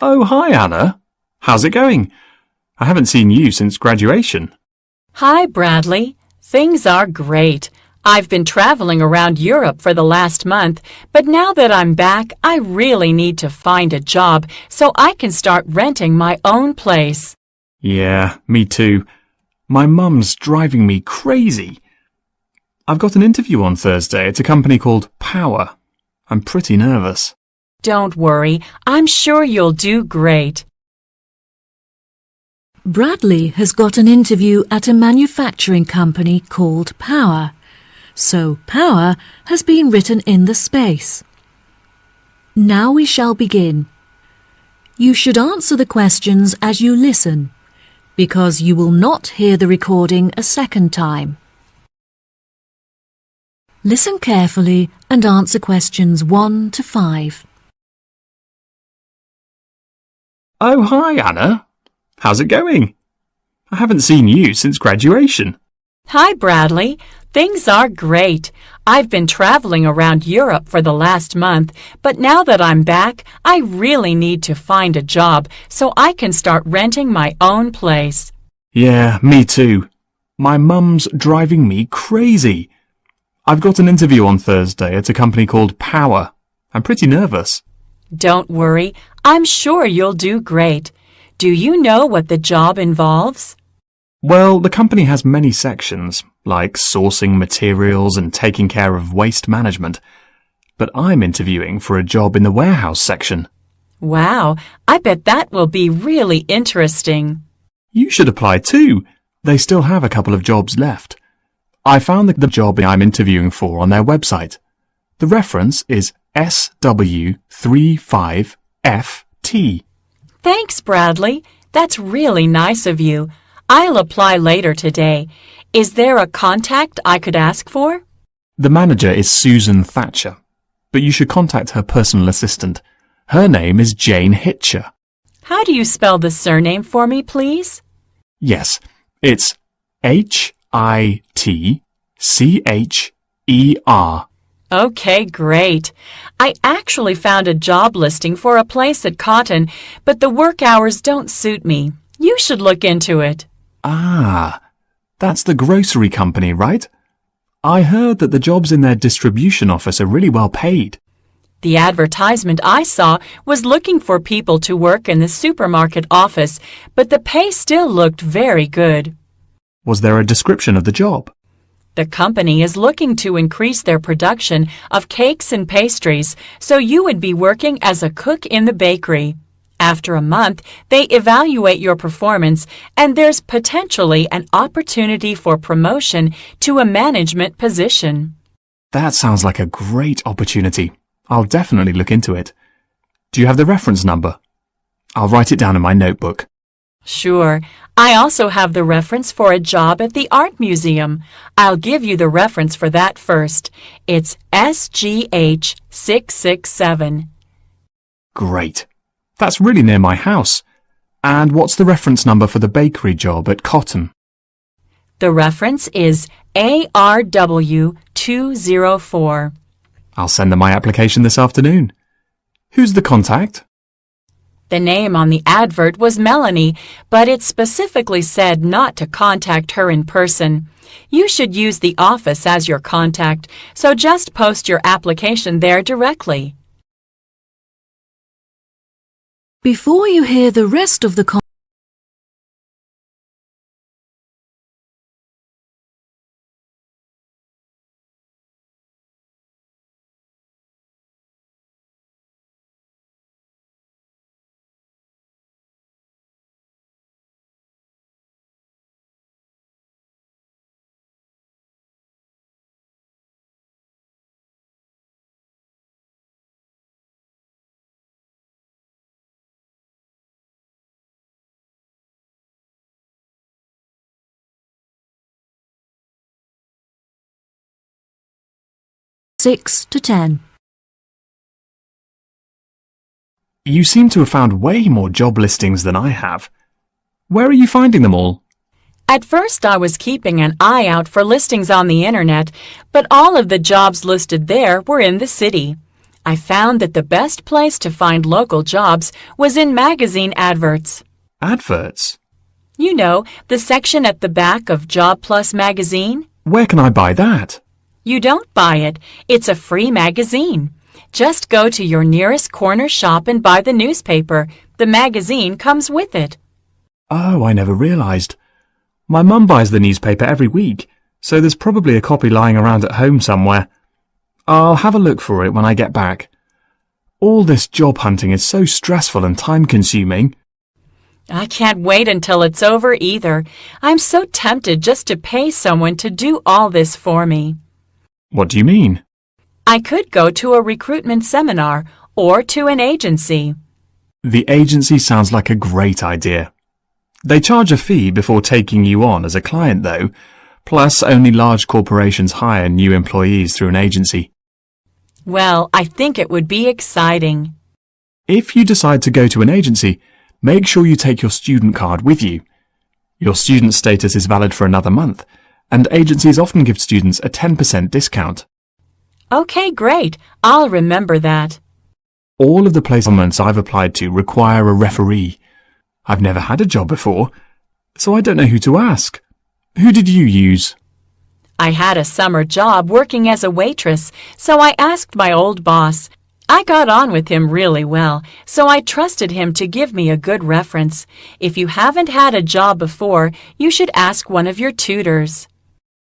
Oh, hi, Anna. How's it going? I haven't seen you since graduation. Hi, Bradley. Things are great. I've been traveling around Europe for the last month, but now that I'm back, I really need to find a job so I can start renting my own place. Yeah, me too. My mum's driving me crazy. I've got an interview on Thursday at a company called Power. I'm pretty nervous. Don't worry, I'm sure you'll do great. Bradley has got an interview at a manufacturing company called Power. So Power has been written in the space. Now we shall begin. You should answer the questions as you listen, because you will not hear the recording a second time. Listen carefully and answer questions 1 to 5. Oh, hi, Anna. How's it going? I haven't seen you since graduation. Hi, Bradley. Things are great. I've been traveling around Europe for the last month, but now that I'm back, I really need to find a job so I can start renting my own place. Yeah, me too. My mum's driving me crazy. I've got an interview on Thursday at a company called Power. I'm pretty nervous. Don't worry, I'm sure you'll do great. Do you know what the job involves? Well, the company has many sections, like sourcing materials and taking care of waste management. But I'm interviewing for a job in the warehouse section. Wow, I bet that will be really interesting. You should apply too. They still have a couple of jobs left. I found the job I'm interviewing for on their website. The reference is SW35FT. Thanks, Bradley. That's really nice of you. I'll apply later today. Is there a contact I could ask for? The manager is Susan Thatcher, but you should contact her personal assistant. Her name is Jane Hitcher. How do you spell the surname for me, please? Yes, it's Hitcher. Okay, great. I actually found a job listing for a place at Cotton, but the work hours don't suit me. You should look into it. Ah, that's the grocery company, right? I heard that the jobs in their distribution office are really well paid. The advertisement I saw was looking for people to work in the supermarket office, but the pay still looked very good. Was there a description of the job? The company is looking to increase their production of cakes and pastries, so you would be working as a cook in the bakery. After a month, they evaluate your performance, and there's potentially an opportunity for promotion to a management position. That sounds like a great opportunity. I'll definitely look into it. Do you have the reference number? I'll write it down in my notebook. Sure. I also have the reference for a job at the art museum. I'll give you the reference for that first. It's SGH667. Great. That's really near my house. And what's the reference number for the bakery job at Cotton? The reference is ARW204. I'll send them my application this afternoon. Who's the contact? The name on the advert was Melanie, but it specifically said not to contact her in person. You should use the office as your contact, so just post your application there directly. Before you hear the rest of the conversation, Six to 10. You seem to have found way more job listings than I have. Where are you finding them all? At first I was keeping an eye out for listings on the internet, but all of the jobs listed there were in the city. I found that the best place to find local jobs was in magazine adverts. Adverts? You know, the section at the back of Job Plus magazine? Where can I buy that? You don't buy it. It's a free magazine. Just go to your nearest corner shop and buy the newspaper. The magazine comes with it. Oh, I never realised. My mum buys the newspaper every week, so there's probably a copy lying around at home somewhere. I'll have a look for it when I get back. All this job hunting is so stressful and time-consuming. I can't wait until it's over either. I'm so tempted just to pay someone to do all this for me. What do you mean? I could go to a recruitment seminar or to an agency. The agency sounds like a great idea. They charge a fee before taking you on as a client, though, plus only large corporations hire new employees through an agency. Well, I think it would be exciting. If you decide to go to an agency, make sure you take your student card with you. Your student status is valid for another month, and agencies often give students a 10% discount. Okay, great. I'll remember that. All of the placements I've applied to require a referee. I've never had a job before, so I don't know who to ask. Who did you use? I had a summer job working as a waitress, so I asked my old boss. I got on with him really well, so I trusted him to give me a good reference. If you haven't had a job before, you should ask one of your tutors.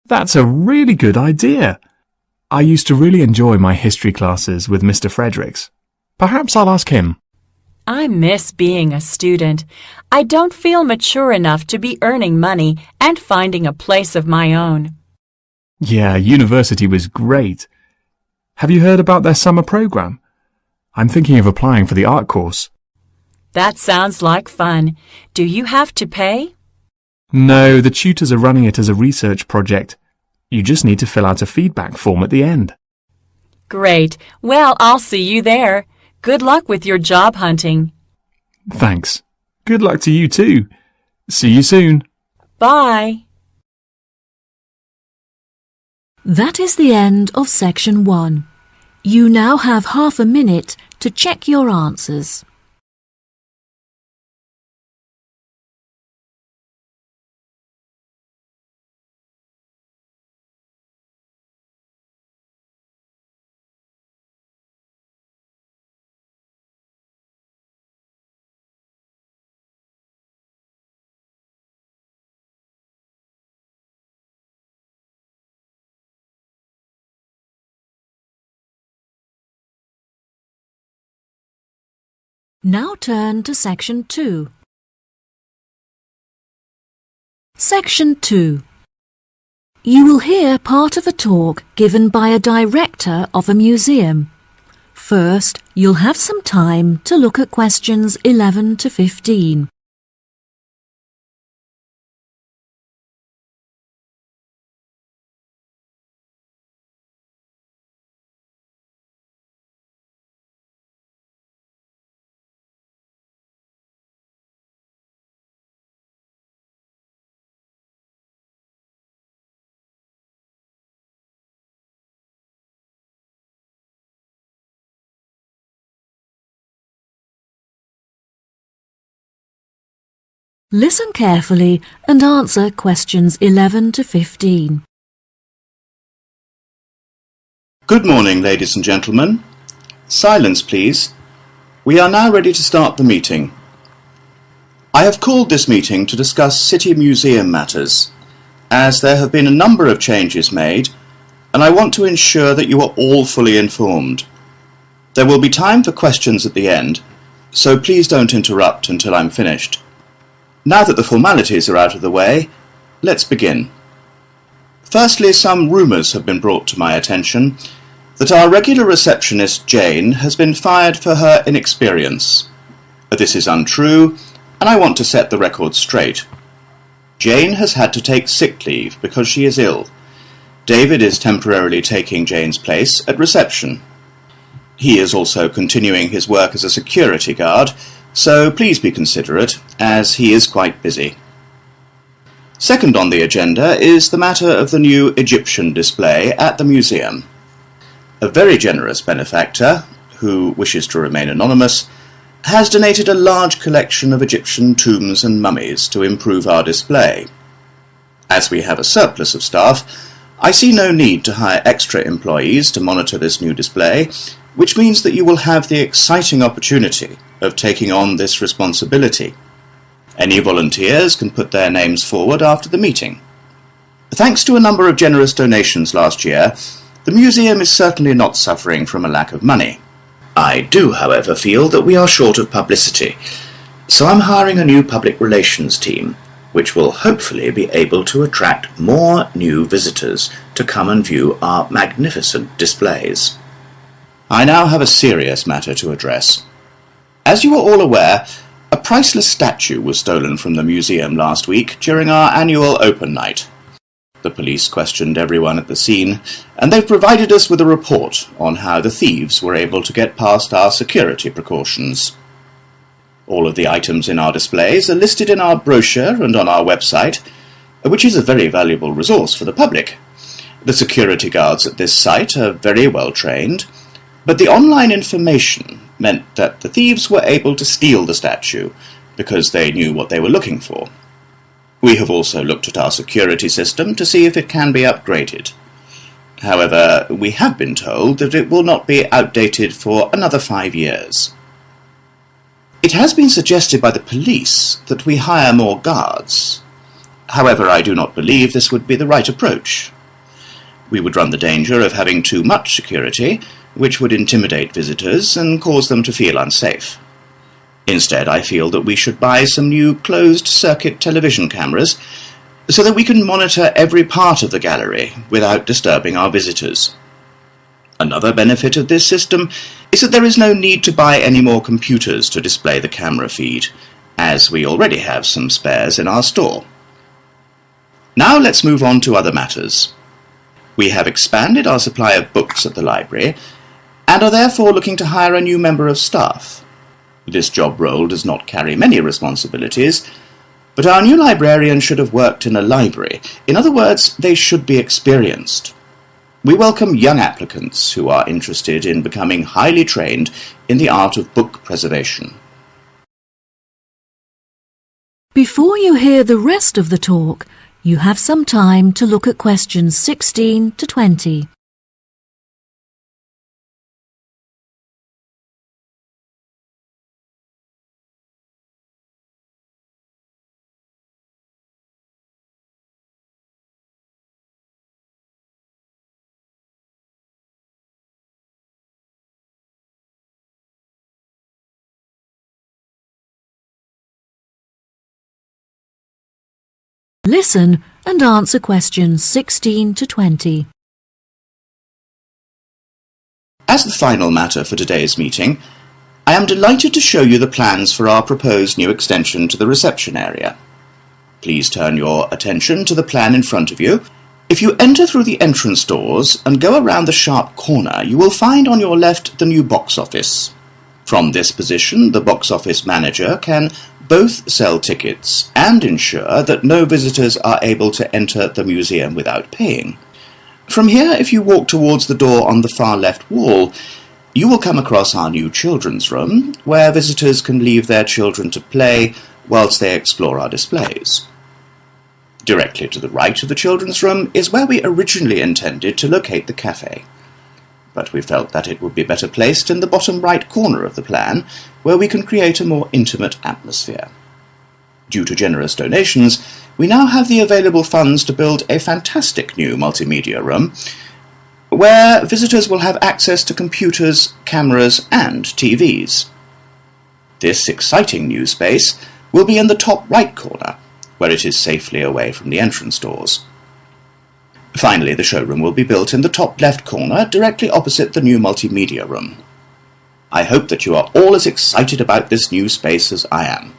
That's a really good idea. I used to really enjoy my history classes with Mr. Fredericks. Perhaps I'll ask him. I miss being a student. I don't feel mature enough to be earning money and finding a place of my own. Yeah, university was great. Have you heard about their summer program? I'm thinking of applying for the art course. That sounds like fun. Do you have to pay? No, the tutors are running it as a research project. You just need to fill out a feedback form at the end. Great. Well, I'll see you there. Good luck with your job hunting. Thanks. Good luck to you too. See you soon. Bye. That is the end of section 1. You now have half a minute to check your answers. Now turn to section 2. Section 2. You will hear part of a talk given by a director of a museum. First, you'll have some time to look at questions 11 to 15. Listen carefully and answer questions 11 to 15. Good morning, ladies and gentlemen. Silence, please. We are now ready to start the meeting. I have called this meeting to discuss City Museum matters, as there have been a number of changes made, and I want to ensure that you are all fully informed. There will be time for questions at the end, so please don't interrupt until I'm finished. Now that the formalities are out of the way, let's begin. Firstly, some rumours have been brought to my attention that our regular receptionist Jane has been fired for her inexperience. This is untrue, and I want to set the record straight. Jane has had to take sick leave because she is ill. David is temporarily taking Jane's place at reception. He is also continuing his work as a security guard, so please be considerate, as he is quite busy. Second on the agenda is the matter of the new Egyptian display at the museum. A very generous benefactor, who wishes to remain anonymous, has donated a large collection of Egyptian tombs and mummies to improve our display. As we have a surplus of staff, I see no need to hire extra employees to monitor this new display, which means that you will have the exciting opportunity of taking on this responsibility. Any volunteers can put their names forward after the meeting. Thanks to a number of generous donations last year, the museum is certainly not suffering from a lack of money. I do, however, feel that we are short of publicity, so I'm hiring a new public relations team, which will hopefully be able to attract more new visitors to come and view our magnificent displays. I now have a serious matter to address. As you are all aware, a priceless statue was stolen from the museum last week during our annual open night. The police questioned everyone at the scene, and they've provided us with a report on how the thieves were able to get past our security precautions. All of the items in our displays are listed in our brochure and on our website, which is a very valuable resource for the public. The security guards at this site are very well trained, but the online information meant that the thieves were able to steal the statue because they knew what they were looking for. We have also looked at our security system to see if it can be upgraded. However, we have been told that it will not be outdated for another 5 years. It has been suggested by the police that we hire more guards. However, I do not believe this would be the right approach. We would run the danger of having too much security, which would intimidate visitors and cause them to feel unsafe. Instead, I feel that we should buy some new closed-circuit television cameras so that we can monitor every part of the gallery without disturbing our visitors. Another benefit of this system is that there is no need to buy any more computers to display the camera feed, as we already have some spares in our store. Now let's move on to other matters. We have expanded our supply of books at the library and are therefore looking to hire a new member of staff. This job role does not carry many responsibilities, but our new librarian should have worked in a library. In other words, they should be experienced. We welcome young applicants who are interested in becoming highly trained in the art of book preservation. Before you hear the rest of the talk, you have some time to look at questions 16 to 20. Listen and answer questions 16 to 20. As the final matter for today's meeting, I am delighted to show you the plans for our proposed new extension to the reception area. Please turn your attention to the plan in front of you. If you enter through the entrance doors and go around the sharp corner, you will find on your left the new box office. From this position, the box office manager can both sell tickets and ensure that no visitors are able to enter the museum without paying. From here, if you walk towards the door on the far left wall, you will come across our new children's room, where visitors can leave their children to play whilst they explore our displays. Directly to the right of the children's room is where we originally intended to locate the cafe, but we felt that it would be better placed in the bottom right corner of the plan, where we can create a more intimate atmosphere. Due to generous donations, we now have the available funds to build a fantastic new multimedia room, where visitors will have access to computers, cameras, and TVs. This exciting new space will be in the top right corner, where it is safely away from the entrance doors. Finally, the showroom will be built in the top left corner, directly opposite the new multimedia room. I hope that you are all as excited about this new space as I am.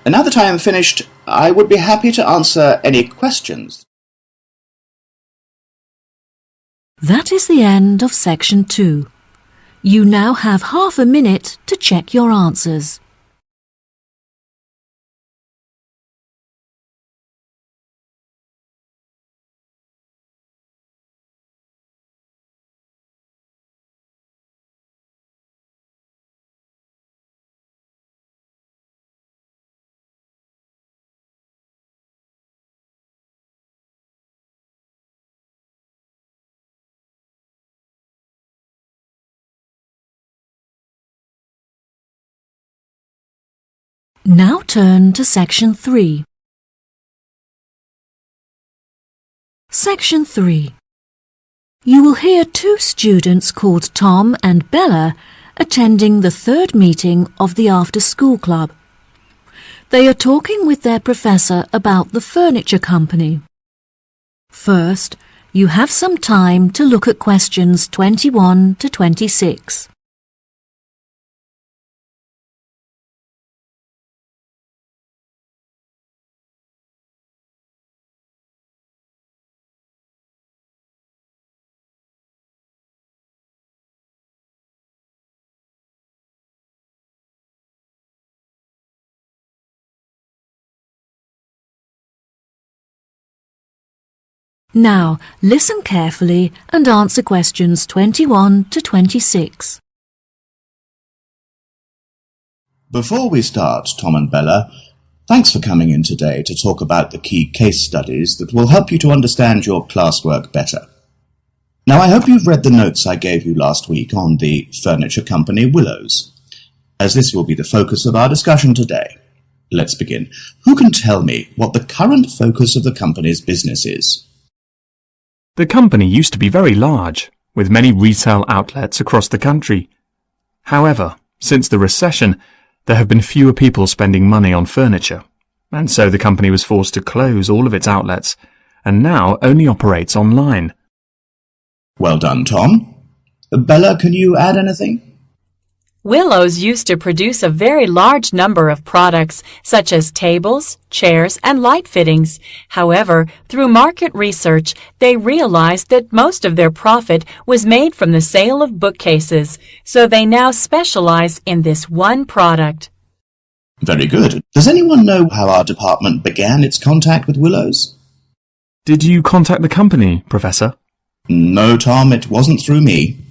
And now that I am finished, I would be happy to answer any questions. That is the end of section 2. You now have half a minute to check your answers. Now turn to Section 3. Section 3. You will hear two students called Tom and Bella attending the third meeting of the after-school club. They are talking with their professor about the furniture company. First, you have some time to look at questions 21 to 26. Now, listen carefully and answer questions 21 to 26. Before we start, Tom and Bella, thanks for coming in today to talk about the key case studies that will help you to understand your classwork better. Now, I hope you've read the notes I gave you last week on the furniture company Willows, as this will be the focus of our discussion today. Let's begin. Who can tell me what the current focus of the company's business is? The company used to be very large, with many retail outlets across the country. However, since the recession, there have been fewer people spending money on furniture, and so the company was forced to close all of its outlets, and now only operates online. Well done, Tom. Bella, can you add anything? Willows used to produce a very large number of products, such as tables, chairs, and light fittings. However, through market research, they realized that most of their profit was made from the sale of bookcases, so they now specialize in this one product. Very good. Does anyone know how our department began its contact with Willows? Did you contact the company, Professor? No, Tom, it wasn't through me.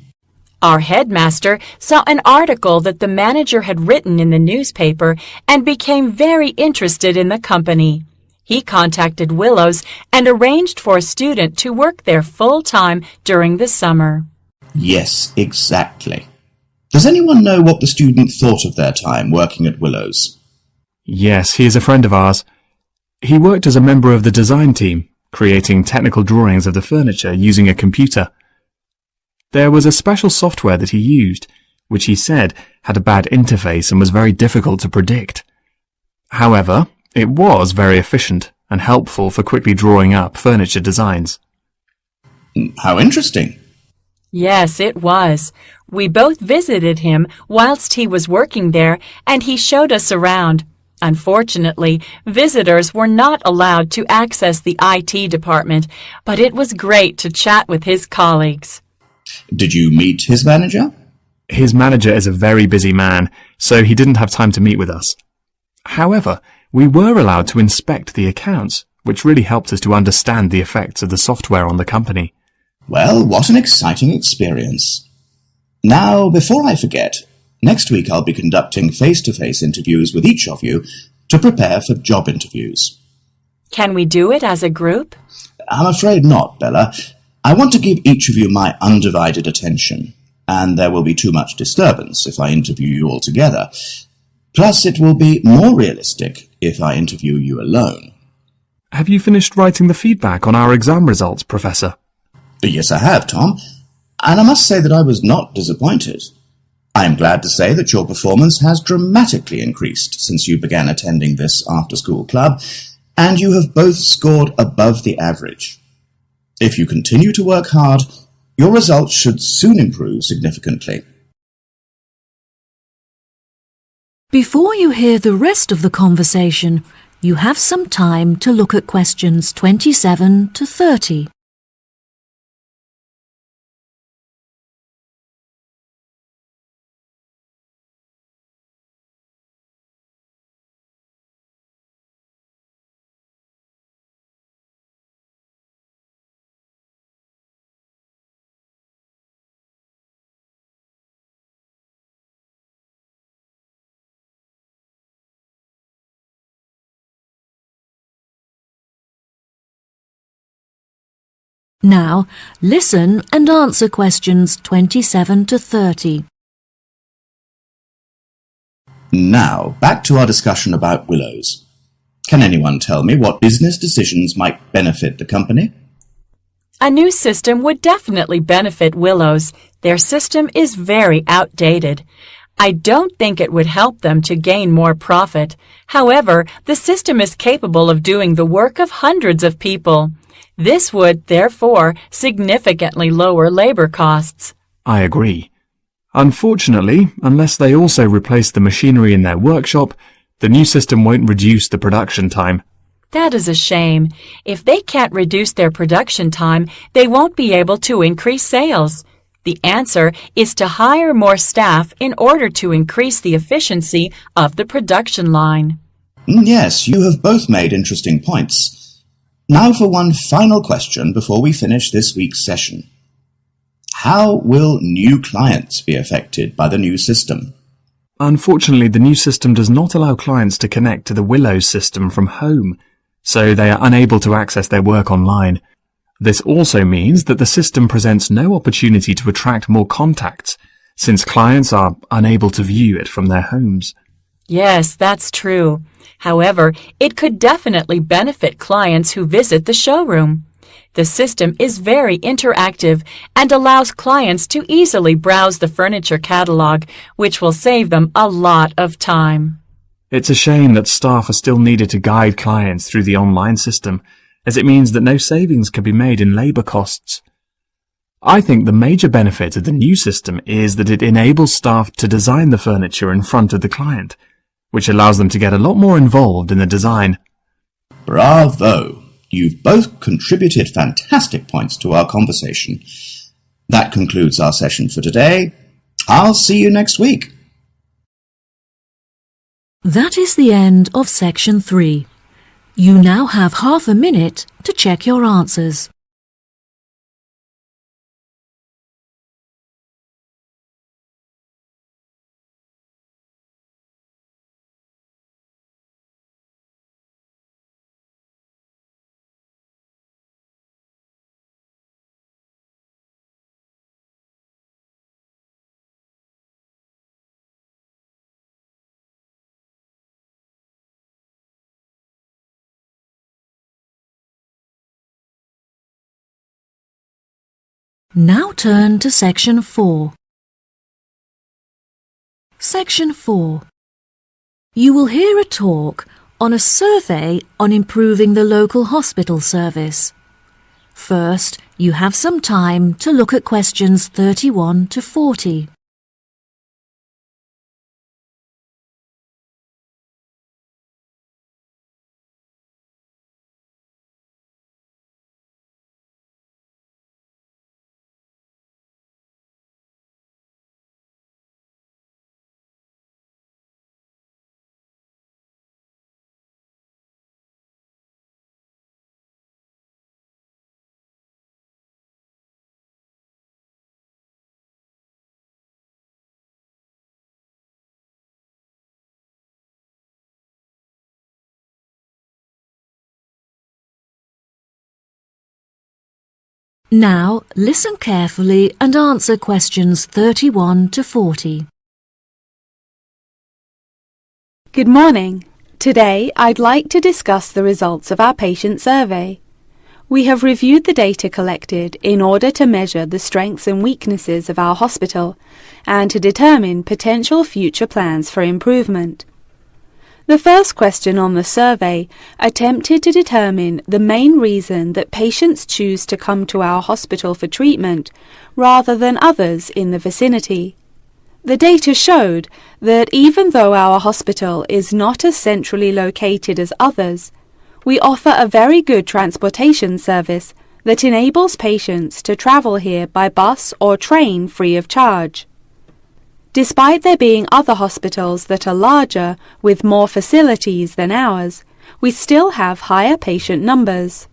Our headmaster saw an article that the manager had written in the newspaper and became very interested in the company. He contacted Willows and arranged for a student to work there full-time during the summer. Yes, exactly. Does anyone know what the student thought of their time working at Willows? Yes, he is a friend of ours. He worked as a member of the design team, creating technical drawings of the furniture using a computer. There was a special software that he used, which he said had a bad interface and was very difficult to predict. However, it was very efficient and helpful for quickly drawing up furniture designs. How interesting. Yes, it was. We both visited him whilst he was working there, and he showed us around. Unfortunately, visitors were not allowed to access the IT department, but it was great to chat with his colleagues. Did you meet his manager? His manager is a very busy man, so he didn't have time to meet with us. However, we were allowed to inspect the accounts, which really helped us to understand the effects of the software on the company. Well, what an exciting experience. Now, before I forget, next week I'll be conducting face-to-face interviews with each of you to prepare for job interviews. Can we do it as a group? I'm afraid not, Bella. I want to give each of you my undivided attention, and there will be too much disturbance if I interview you all together. Plus, it will be more realistic if I interview you alone. Have you finished writing the feedback on our exam results, Professor? Yes, I have, Tom, and I must say that I was not disappointed. I am glad to say that your performance has dramatically increased since you began attending this after-school club, and you have both scored above the average. If you continue to work hard, your results should soon improve significantly. Before you hear the rest of the conversation, you have some time to look at questions 27 to 30. Now, listen and answer questions 27 to 30. Now, back to our discussion about willows. Can anyone tell me what business decisions might benefit the company? A new system would definitely benefit Willows. Their system is very outdated. I don't think it would help them to gain more profit. However, the system is capable of doing the work of hundreds of people. This would, therefore, significantly lower labor costs. I agree. Unfortunately, unless they also replace the machinery in their workshop, the new system won't reduce the production time. That is a shame. If they can't reduce their production time, they won't be able to increase sales. The answer is to hire more staff in order to increase the efficiency of the production line. Yes, you have both made interesting points. Now for one final question before we finish this week's session. How will new clients be affected by the new system? Unfortunately, the new system does not allow clients to connect to the Willows system from home, so they are unable to access their work online. This also means that the system presents no opportunity to attract more contacts, since clients are unable to view it from their homes. Yes, that's true. However, it could definitely benefit clients who visit the showroom. The system is very interactive and allows clients to easily browse the furniture catalog, which will save them a lot of time. It's a shame that staff are still needed to guide clients through the online system, as it means that no savings can be made in labor costs. I think the major benefit of the new system is that it enables staff to design the furniture in front of the client, which allows them to get a lot more involved in the design. Bravo! You've both contributed fantastic points to our conversation. That concludes our session for today. I'll see you next week. That is the end of section 3. You now have half a minute to check your answers. Now turn to section 4. Section 4. You will hear a talk on a survey on improving the local hospital service. First, you have some time to look at questions 31 to 40. Now, listen carefully and answer questions 31 to 40. Good morning. Today, I'd like to discuss the results of our patient survey. We have reviewed the data collected in order to measure the strengths and weaknesses of our hospital and to determine potential future plans for improvement. The first question on the survey attempted to determine the main reason that patients choose to come to our hospital for treatment rather than others in the vicinity. The data showed that even though our hospital is not as centrally located as others, we offer a very good transportation service that enables patients to travel here by bus or train free of charge. Despite there being other hospitals that are larger with more facilities than ours, we still have higher patient numbers.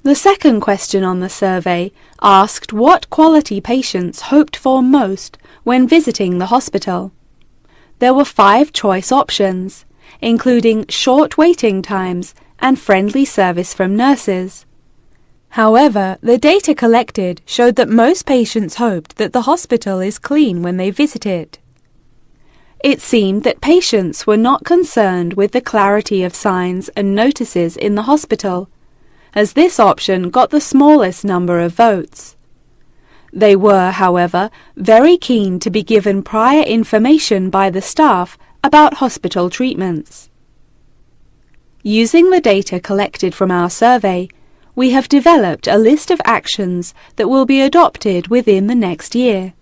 The second question on the survey asked what quality patients hoped for most when visiting the hospital. There were 5 choice options, including short waiting times and friendly service from nurses. However, the data collected showed that most patients hoped that the hospital is clean when they visit it. It seemed that patients were not concerned with the clarity of signs and notices in the hospital, as this option got the smallest number of votes. They were, however, very keen to be given prior information by the staff about hospital treatments. Using the data collected from our survey, we have developed a list of actions that will be adopted within the next year.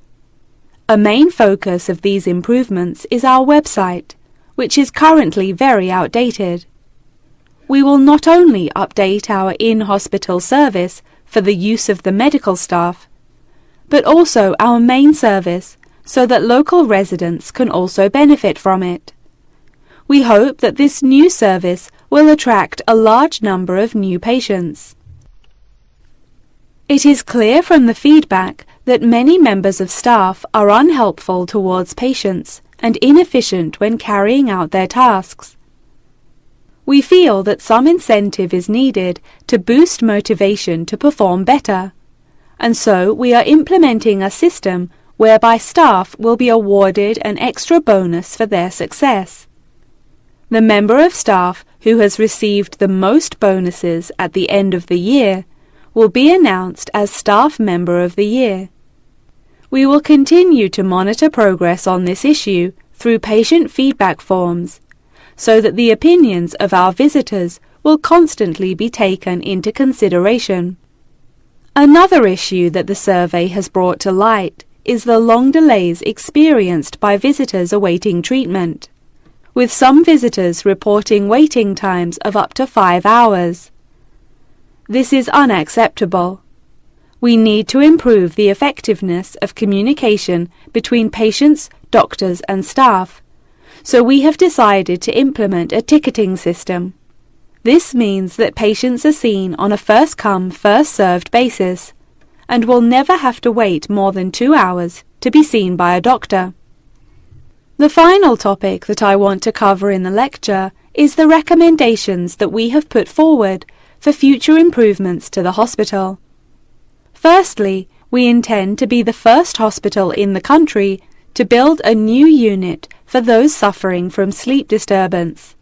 A main focus of these improvements is our website, which is currently very outdated. We will not only update our in-hospital service for the use of the medical staff, but also our main service so that local residents can also benefit from it. We hope that this new service will attract a large number of new patients. It is clear from the feedback that many members of staff are unhelpful towards patients and inefficient when carrying out their tasks. We feel that some incentive is needed to boost motivation to perform better, and so we are implementing a system whereby staff will be awarded an extra bonus for their success. The member of staff who has received the most bonuses at the end of the year will be announced as Staff Member of the Year. We will continue to monitor progress on this issue through patient feedback forms, so that the opinions of our visitors will constantly be taken into consideration. Another issue that the survey has brought to light is the long delays experienced by visitors awaiting treatment, with some visitors reporting waiting times of up to 5 hours. This is unacceptable. We need to improve the effectiveness of communication between patients, doctors and staff, so we have decided to implement a ticketing system. This means that patients are seen on a first-come, first-served basis, and will never have to wait more than 2 hours to be seen by a doctor. The final topic that I want to cover in the lecture is the recommendations that we have put forward for future improvements to the hospital. Firstly, we intend to be the first hospital in the country to build a new unit for those suffering from sleep disturbance,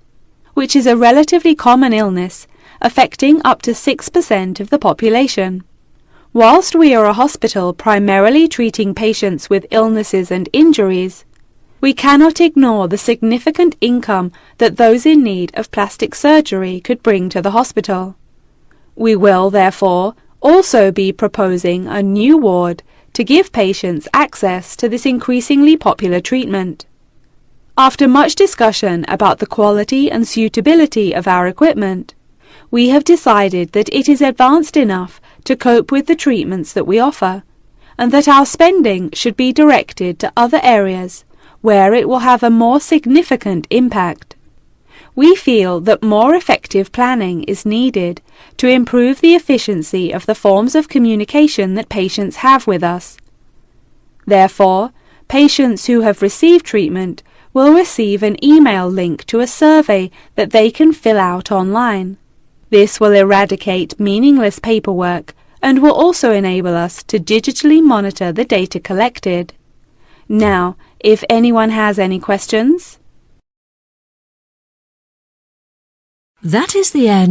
which is a relatively common illness affecting up to 6% of the population. Whilst we are a hospital primarily treating patients with illnesses and injuries, we cannot ignore the significant income that those in need of plastic surgery could bring to the hospital. We will, therefore, also be proposing a new ward to give patients access to this increasingly popular treatment. After much discussion about the quality and suitability of our equipment, we have decided that it is advanced enough to cope with the treatments that we offer, and that our spending should be directed to other areas where it will have a more significant impact. We feel that more effective planning is needed to improve the efficiency of the forms of communication that patients have with us. Therefore, patients who have received treatment will receive an email link to a survey that they can fill out online. This will eradicate meaningless paperwork and will also enable us to digitally monitor the data collected. Now, if anyone has any questions. That is the end.